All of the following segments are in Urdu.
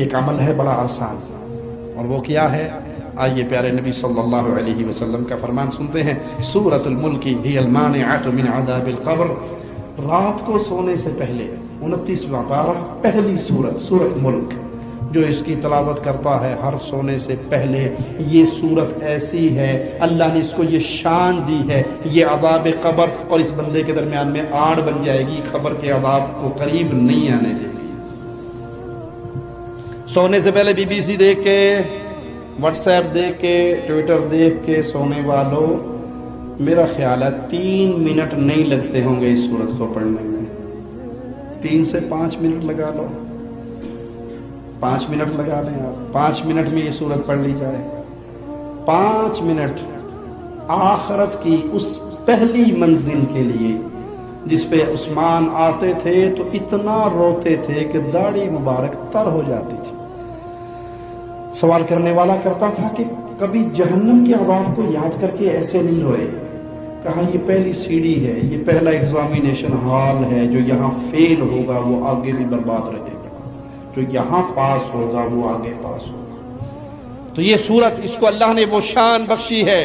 ایک عمل ہے بڑا آسان، اور وہ کیا ہے؟ آئیے پیارے نبی صلی اللہ علیہ وسلم کا فرمان سنتے ہیں۔ سورۃ الملک ہی المانعۃ من عذاب القبر، رات کو سونے سے پہلے 29واں پارہ پہلی سورۃ ملک، جو اس کی تلاوت کرتا ہے ہر سونے سے پہلے، یہ سورت ایسی ہے اللہ نے اس کو یہ شان دی ہے، یہ عذاب قبر اور اس بندے کے درمیان میں آڑ بن جائے گی، قبر کے عذاب کو قریب نہیں آنے دے گی۔ سونے سے پہلے بی بی سی دیکھ کے، واٹس ایپ دیکھ کے، ٹویٹر دیکھ کے سونے والوں، میرا خیال ہے 3 منٹ نہیں لگتے ہوں گے اس سورت کو پڑھنے میں، 3 سے 5 منٹ لگا لو، 5 منٹ لگا لیں آپ، 5 منٹ میں یہ سورت پڑھ لی جائے، 5 منٹ آخرت کی اس پہلی منزل کے لیے جس پہ عثمان آتے تھے تو اتنا روتے تھے کہ داڑھی مبارک تر ہو جاتی تھی۔ سوال کرنے والا کرتا تھا کہ کبھی جہنم کے عذاب کو یاد کر کے ایسے نہیں روئے؟ کہا یہ پہلی سیڑھی ہے، یہ پہلا ایگزامینیشن ہال ہے، جو یہاں فیل ہوگا وہ آگے بھی برباد رہے گا، جو یہاں پاس ہوگا وہ آگے پاس ہوگا۔ تو یہ سورت، اس کو اللہ نے وہ شان بخشی ہے۔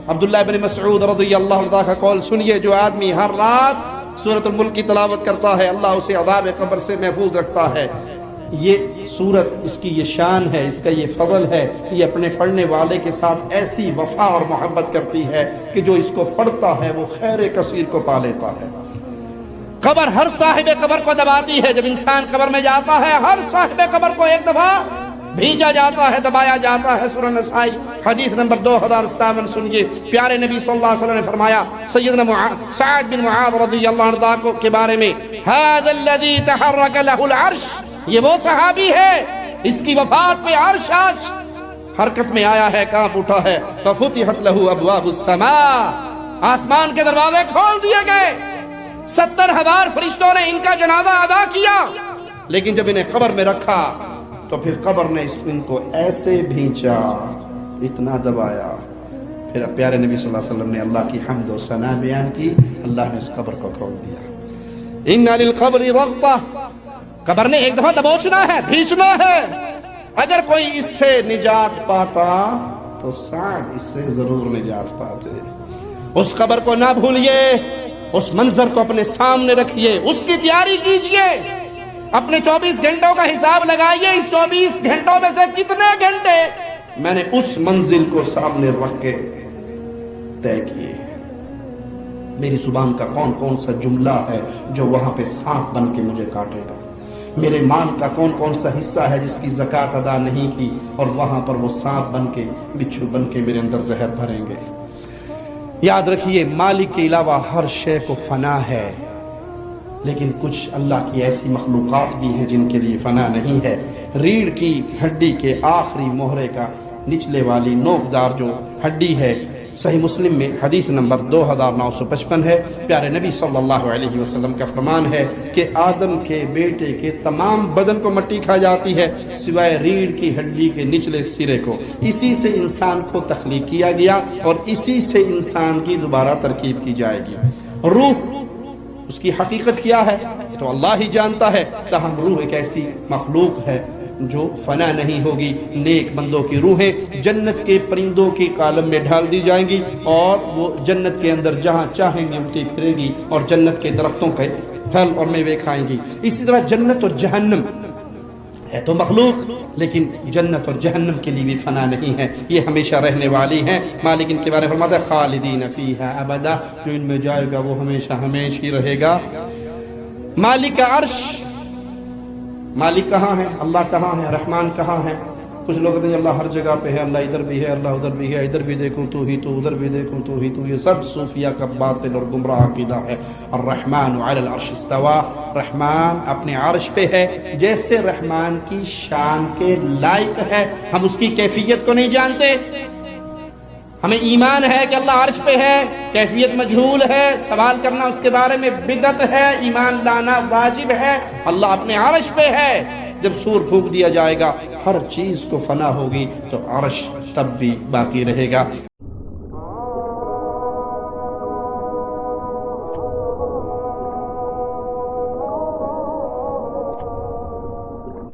عبداللہ بن مسعود رضی اللہ عنہ کا قول سنیے، جو آدمی ہر رات سورۃ الملک کی تلاوت کرتا ہے اللہ اسے عذاب قبر سے محفوظ رکھتا ہے۔ یہ سورت، اس کی یہ شان ہے، اس کا یہ فضل ہے، یہ اپنے پڑھنے والے کے ساتھ ایسی وفا اور محبت کرتی ہے کہ جو اس کو پڑھتا ہے وہ خیر کثیر کو پا لیتا ہے۔ قبر ہر صاحب قبر کو دباتی ہے، جب انسان قبر میں جاتا ہے ہر صاحب قبر کو ایک دفعہ بھیجا جاتا ہے، دبایا جاتا ہے۔ سورہ نسائی حدیث نمبر 2057 سنیے، پیارے نبی صلی اللہ علیہ وسلم نے فرمایا سیدنا سعد بن معاذ رضی اللہ عنہ کے بارے میں، ھذا الذی تحرک لہ العرش، یہ وہ صحابی ہے اس کی وفات پہ عرش آج حرکت میں آیا ہے، کانپ اٹھا ہے۔ ففتحت لہ ابواب السماء، آسمان کے دروازے کھول دیے گئے، 70,000 فرشتوں نے ان کا جنازہ ادا کیا، لیکن جب انہیں قبر میں رکھا تو پھر قبر نے ان کو ایسے بھینچا، اتنا دبایا، پھر پیارے نبی صلی اللہ علیہ وسلم نے اللہ کی حمد و ثنا بیان کی، اللہ نے اس قبر کو کھول دیا۔ ان للقبر ضغطہ، قبر نے ایک دفعہ دبوچنا ہے، بھینچنا ہے۔ اگر کوئی اس سے نجات پاتا تو سعد اس سے ضرور نجات پاتے۔ اس قبر کو نہ بھولیے، اس منظر کو اپنے سامنے رکھیے، اس کی تیاری کیجئے، اپنے 24 گھنٹوں کا حساب لگائیے، اس 24 گھنٹوں میں سے کتنے گھنٹے میں نے اس منزل کو سامنے رکھ کے طے کیے، میری زبان کا کون کون سا جملہ ہے جو وہاں پہ سانپ بن کے مجھے کاٹے گا، میرے مال کا کون کون سا حصہ ہے جس کی زکوٰۃ ادا نہیں کی اور وہاں پر وہ سانپ بن کے، بچھو بن کے میرے اندر زہر بھریں گے۔ یاد رکھیے، مالک کے علاوہ ہر شے کو فنا ہے، لیکن کچھ اللہ کی ایسی مخلوقات بھی ہیں جن کے لیے فنا نہیں ہے۔ ریڑھ کی ہڈی کے آخری مہرے کا نچلے والی نوکدار جو ہڈی ہے، صحیح مسلم میں حدیث نمبر 2955 ہے، پیارے نبی صلی اللہ علیہ وسلم کا فرمان ہے کہ آدم کے بیٹے کے تمام بدن کو مٹی کھا جاتی ہے سوائے ریڑھ کی ہڈی کے نچلے سرے کو۔ اسی سے انسان کو تخلیق کیا گیا اور اسی سے انسان کی دوبارہ ترکیب کی جائے گی۔ روح، اس کی حقیقت کیا ہے تو اللہ ہی جانتا ہے، تاہم روح ایک ایسی مخلوق ہے جو فنا نہیں ہوگی۔ نیک بندوں کی روحیں جنت کے پرندوں کی کالم میں ڈال دی جائیں گی اور وہ جنت کے اندر جہاں چاہیں گی اڑتی پھریں گی اور جنت کے درختوں کے پھل اور میوے کھائیں گی۔ اسی طرح جنت اور جہنم ہے تو مخلوق، لیکن جنت اور جہنم کے لیے بھی فنا نہیں ہے، یہ ہمیشہ رہنے والی ہیں۔ مالک ان کے بارے میں فرماتا ہے خالدین فیہا ابدا، جو ان میں جائے گا وہ ہمیشہ ہمیشہ ہی رہے گا۔ مالک عرش، مالک کہاں ہے؟ اللہ کہاں ہے؟ رحمان کہاں ہے؟ کچھ لوگ کہتے ہیں اللہ ہر جگہ پہ ہے، اللہ ادھر بھی ہے، اللہ ادھر بھی ہے، ادھر بھی دیکھوں تو ہی تو، ادھر بھی دیکھوں تو ہی تو۔ یہ سب صوفیہ کا باطل اور گمراہ عقیدہ ہے۔ الرحمن علی العرش استوى، رحمان اپنے عرش پہ ہے، جیسے رحمان کی شان کے لائق ہے۔ ہم اس کی کیفیت کو نہیں جانتے، ہمیں ایمان ہے کہ اللہ عرش پہ ہے، کیفیت مجہول ہے، سوال کرنا اس کے بارے میں بدعت ہے، ایمان لانا واجب ہے۔ اللہ اپنے عرش پہ ہے، جب سور پھونک دیا جائے گا ہر چیز کو فنا ہوگی تو عرش تب بھی باقی رہے گا۔